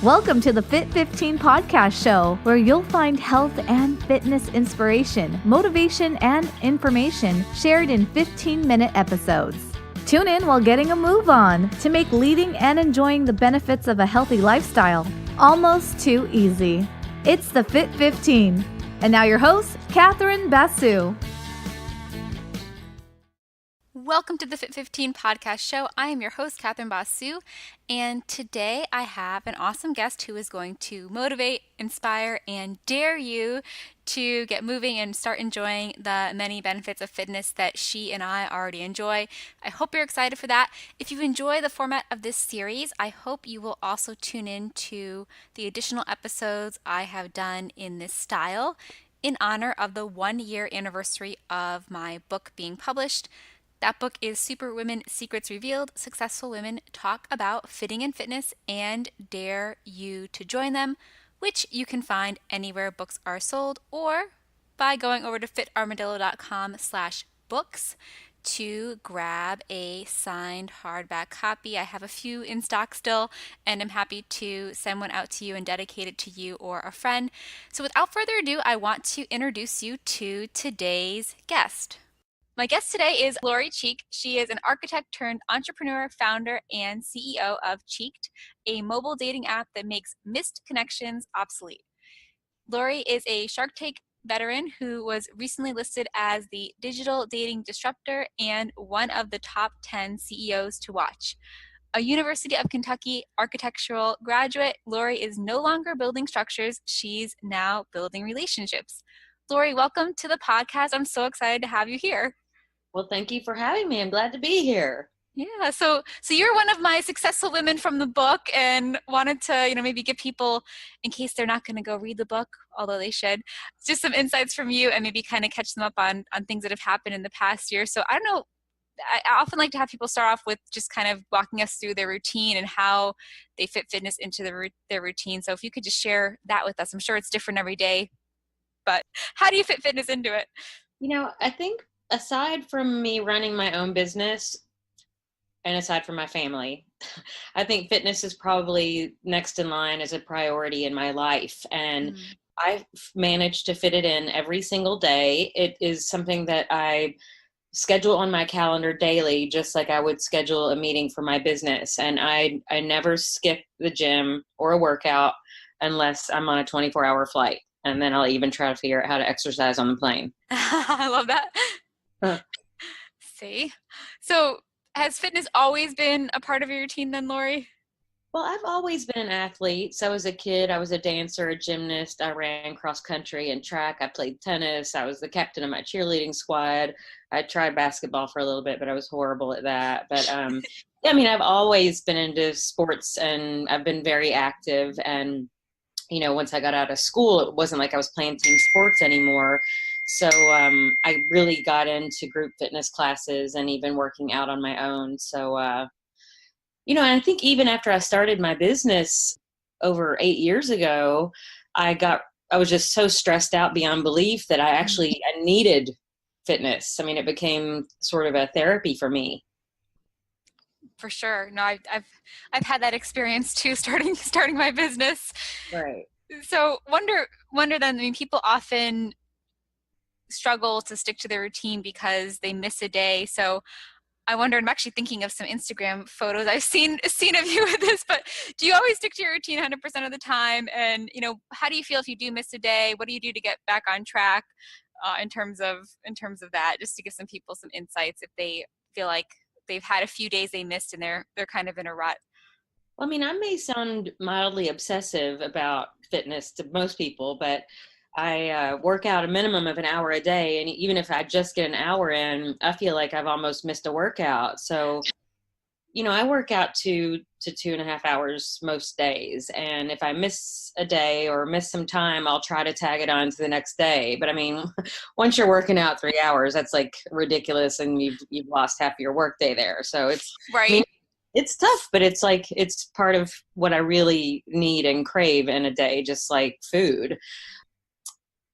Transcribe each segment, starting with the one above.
Welcome to the Fit 15 podcast show, where you'll find health and fitness inspiration, motivation, and information shared in 15-minute episodes. Tune in while getting a move on to make leading and enjoying the benefits of a healthy lifestyle almost too easy. It's the Fit 15. And now your host, Catherine Basu. Welcome to the Fit 15 podcast show. I am your host, Catherine Basu, and today I have an awesome guest who is going to motivate, inspire, and dare you to get moving and start enjoying the many benefits of fitness that she and I already enjoy. I hope you're excited for that. If you enjoy the format of this series, I hope you will also tune in to the additional episodes I have done in this style in honor of the 1-year anniversary of my book being published. That book is Superwomen Secrets Revealed. Successful women talk about fitting and fitness and dare you to join them, which you can find anywhere books are sold or by going over to fitarmadillo.com/books to grab a signed hardback copy. I have a few in stock still, and I'm happy to send one out to you and dedicate it to you or a friend. So without further ado, I want to introduce you to today's guest. My guest today is Lori Cheek. She is an architect turned entrepreneur, founder, and CEO of Cheeked, a mobile dating app that makes missed connections obsolete. Lori is a Shark Tank veteran who was recently listed as the Digital Dating Disruptor and one of the top 10 CEOs to watch. A University of Kentucky architectural graduate, Lori is no longer building structures. She's now building relationships. Lori, welcome to the podcast. I'm so excited to have you here. Well, thank you for having me. I'm glad to be here. Yeah, so you're one of my successful women from the book, and wanted to, maybe give people, in case they're not going to go read the book, although they should, just some insights from you and maybe kind of catch them up on things that have happened in the past year. So I don't know, I often like to have people start off with just kind of walking us through their routine and how they fit fitness into their routine. So if you could just share that with us. I'm sure it's different every day, but how do you fit fitness into it? I think aside from me running my own business and aside from my family, I think fitness is probably next in line as a priority in my life. And I've managed to fit it in every single day. It is something that I schedule on my calendar daily, just like I would schedule a meeting for my business. And I never skip the gym or a workout unless I'm on a 24-hour flight. And then I'll even try to figure out how to exercise on the plane. I love that. See? So has fitness always been a part of your routine then, Lori? Well, I've always been an athlete. So as a kid, I was a dancer, a gymnast. I ran cross country and track. I played tennis. I was the captain of my cheerleading squad. I tried basketball for a little bit, but I was horrible at that. But I've always been into sports and I've been very active. And, once I got out of school, it wasn't like I was playing team sports anymore. So I really got into group fitness classes and even working out on my own. So, and I think even after I started my business over 8 years ago, I was just so stressed out beyond belief that I needed fitness. It became sort of a therapy for me. For sure. No, I've had that experience too, starting my business. Right. So wonder then, people often struggle to stick to their routine because they miss a day. So I wonder, I'm actually thinking of some Instagram photos I've seen of you with this, but do you always stick to your routine 100% of the time? And, how do you feel if you do miss a day? What do you do to get back on track in terms of that, just to give some people some insights if they feel like they've had a few days they missed and they're kind of in a rut? Well, I may sound mildly obsessive about fitness to most people, but I work out a minimum of an hour a day. And even if I just get an hour in, I feel like I've almost missed a workout. So, I work out 2 to 2.5 hours most days. And if I miss a day or miss some time, I'll try to tag it on to the next day. But once you're working out 3 hours, that's like ridiculous. And you've lost half your workday there. So it's right. It's tough, but it's part of what I really need and crave in a day, just like food.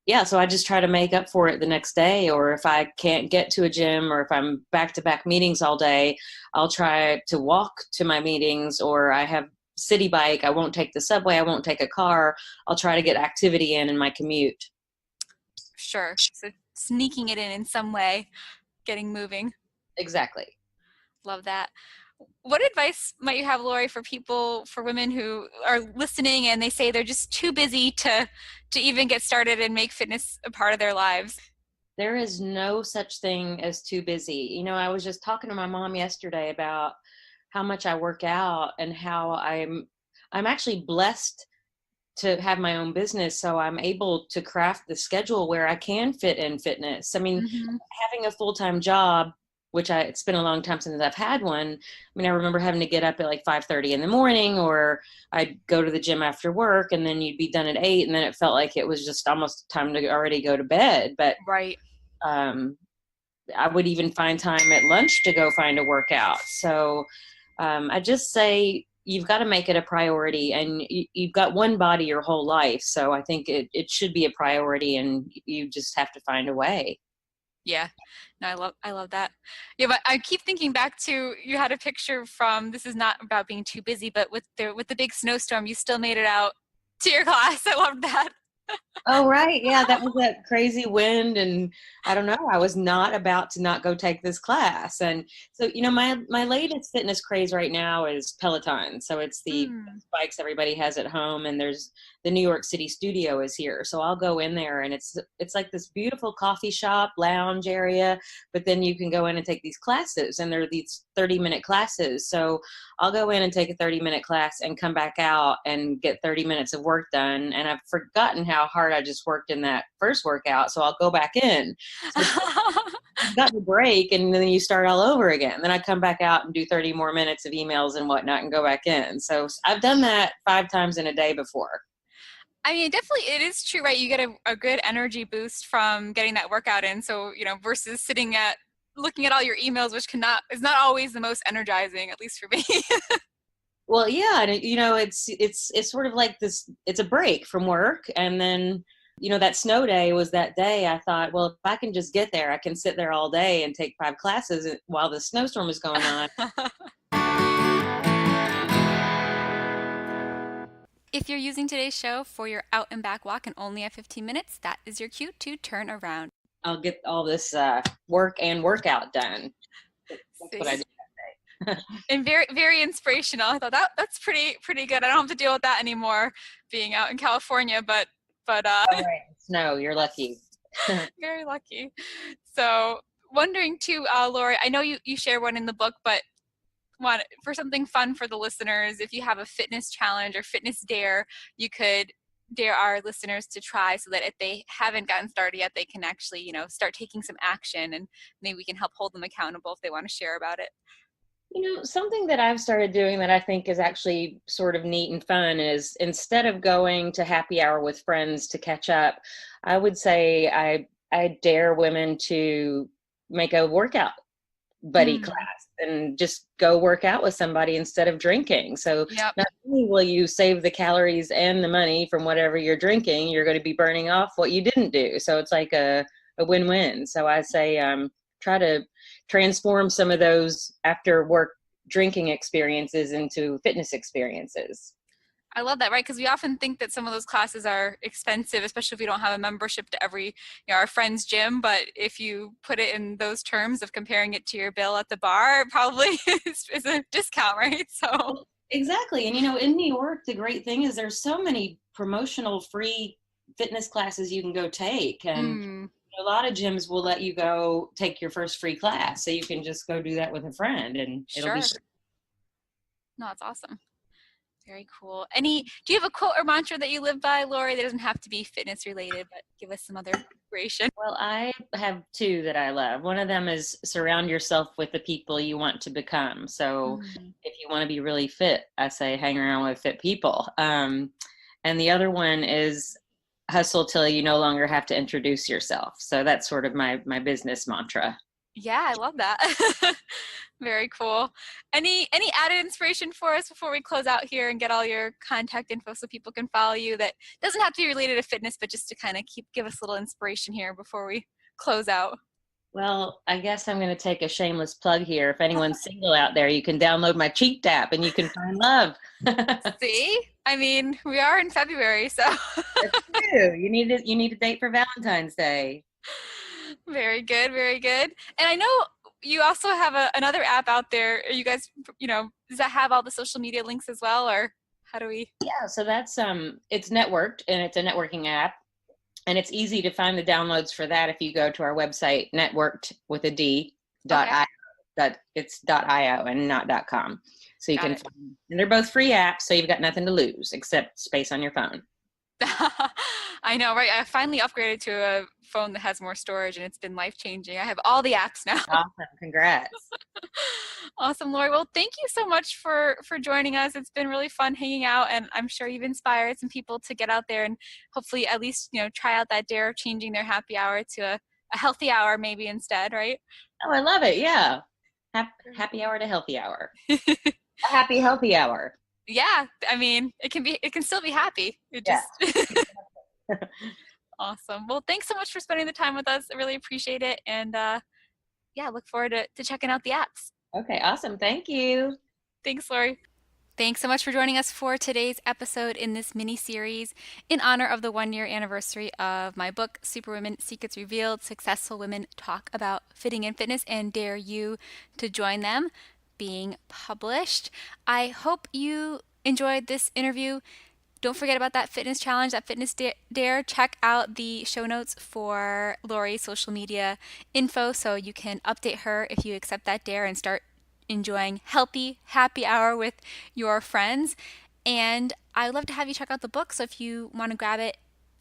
Yeah, so I just try to make up for it the next day, or if I can't get to a gym or if I'm back-to-back meetings all day, I'll try to walk to my meetings, or I have city bike. I won't take the subway. I won't take a car. I'll try to get activity in my commute. Sure. So sneaking it in some way, getting moving. Exactly. Love that. What advice might you have, Lori, for people, for women who are listening and they say they're just too busy to even get started and make fitness a part of their lives? There is no such thing as too busy. You know, I was just talking to my mom yesterday about how much I work out and how I'm actually blessed to have my own business, so I'm able to craft the schedule where I can fit in fitness. I mean, Mm-hmm. having a full-time job, which it's been a long time since I've had one. I mean, I remember having to get up at like 5:30 in the morning, or I'd go to the gym after work, and then you'd be done at 8, and then it felt like it was just almost time to already go to bed. But Right. um, I would even find time at lunch to go find a workout. So I just say you've got to make it a priority, and you've got one body your whole life. So I think it should be a priority, and you just have to find a way. Yeah. No, I love that. Yeah, but I keep thinking back to, you had a picture from, this is not about being too busy, but with the big snowstorm, you still made it out to your class. I love that. Oh, right. Yeah, that was that crazy wind. And I don't know, I was not about to not go take this class. And so, you know, my latest fitness craze right now is Peloton. So it's the Mm. bikes everybody has at home, and there's the New York City studio is here. So I'll go in there, and it's like this beautiful coffee shop lounge area, but then you can go in and take these classes, and they're these 30-minute classes. So I'll go in and take a 30-minute class and come back out and get 30 minutes of work done. And I've forgotten how hard I just worked in that first workout. So I'll go back in. So I've got the break, and then you start all over again. Then I come back out and do 30 more minutes of emails and whatnot and go back in. So I've done that 5 times in a day before. I mean, definitely it is true, right? You get a good energy boost from getting that workout in. So, versus sitting at looking at all your emails, which is not always the most energizing, at least for me. Well, yeah, and it's sort of like this. It's a break from work, and then that snow day was that day. I thought, well, if I can just get there, I can sit there all day and take 5 classes while the snowstorm is going on. If you're using today's show for your out and back walk and only have 15 minutes, that is your cue to turn around. I'll get all this work and workout done. That's what I do. And very, very inspirational. I thought that's pretty good. I don't have to deal with that anymore being out in California, but All right. Snow, you're lucky. very lucky. So wondering too, Lori, I know you share one in the book, but for something fun for the listeners, if you have a fitness challenge or fitness dare, you could dare our listeners to try, so that if they haven't gotten started yet, they can actually, start taking some action, and maybe we can help hold them accountable if they want to share about it. Something that I've started doing that I think is actually sort of neat and fun is, instead of going to happy hour with friends to catch up, I would say I dare women to make a workout buddy class and just go work out with somebody instead of drinking. So Yep. not only will you save the calories and the money from whatever you're drinking, you're going to be burning off what you didn't do. So it's like a win-win. So I say try to transform some of those after work drinking experiences into fitness experiences. I love that, right? Because we often think that some of those classes are expensive, especially if we don't have a membership to every, our friend's gym. But if you put it in those terms of comparing it to your bill at the bar, it probably is a discount, right? So Exactly. And in New York, the great thing is there's so many promotional free fitness classes you can go take. And a lot of gyms will let you go take your first free class. So you can just go do that with a friend, and it'll be sure. No, it's awesome. Very cool. Do you have a quote or mantra that you live by, Lori? That doesn't have to be fitness related, but give us some other inspiration. Well, I have 2 that I love. One of them is surround yourself with the people you want to become. So if you want to be really fit, I say hang around with fit people. And the other one is hustle till you no longer have to introduce yourself. So that's sort of my business mantra. Yeah, I love that. Very cool. Any added inspiration for us before we close out here and get all your contact info so people can follow you, that doesn't have to be related to fitness, but just to kind of give us a little inspiration here before we close out? Well, I guess I'm going to take a shameless plug here. If anyone's single out there, you can download my Cheat app and you can find love. See? I mean, we are in February, so. That's true. You need a date for Valentine's Day. Very good, very good. And I know you also have another app out there. Are you guys, does that have all the social media links as well, or how do we? Yeah, so that's it's networked, and it's a networking app, and it's easy to find the downloads for that if you go to our website, networked with a D .io. It's .io and not .com. So you can find, and they're both free apps, so you've got nothing to lose except space on your phone. I know, right? I finally upgraded to a phone that has more storage, and it's been life-changing. I have all the apps now. Awesome. Congrats. Awesome, Lori. Well, thank you so much for joining us. It's been really fun hanging out, and I'm sure you've inspired some people to get out there and hopefully at least, try out that dare of changing their happy hour to a healthy hour maybe instead, right? Oh, I love it. Yeah. Happy hour to healthy hour. A happy, healthy hour. Yeah. I mean, it can still be happy. It just Awesome. Well, thanks so much for spending the time with us. I really appreciate it. And look forward to checking out the apps. Okay, awesome. Thank you. Thanks, Lori. Thanks so much for joining us for today's episode in this mini-series in honor of the 1-year anniversary of my book, Superwomen Secrets Revealed, Successful Women Talk About Fitting in Fitness and Dare You to Join Them, being published. I hope you enjoyed this interview. Don't forget about that fitness challenge, that fitness dare. Check out the show notes for Lori's social media info so you can update her if you accept that dare and start enjoying healthy, happy hour with your friends. And I'd love to have you check out the book. So if you want to grab it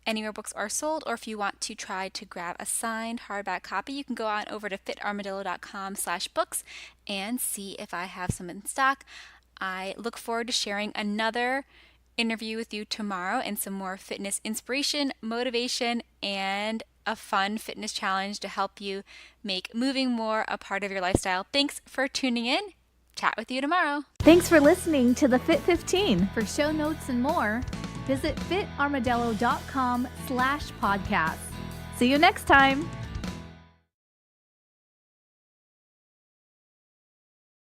anywhere books are sold, or if you want to try to grab a signed hardback copy, you can go on over to fitarmadillo.com/books and see if I have some in stock. I look forward to sharing another interview with you tomorrow and some more fitness inspiration, motivation, and a fun fitness challenge to help you make moving more a part of your lifestyle. Thanks for tuning in. Chat with you tomorrow. Thanks for listening to the Fit 15. For show notes and more, visit fitarmadillo.com/podcast. See you next time.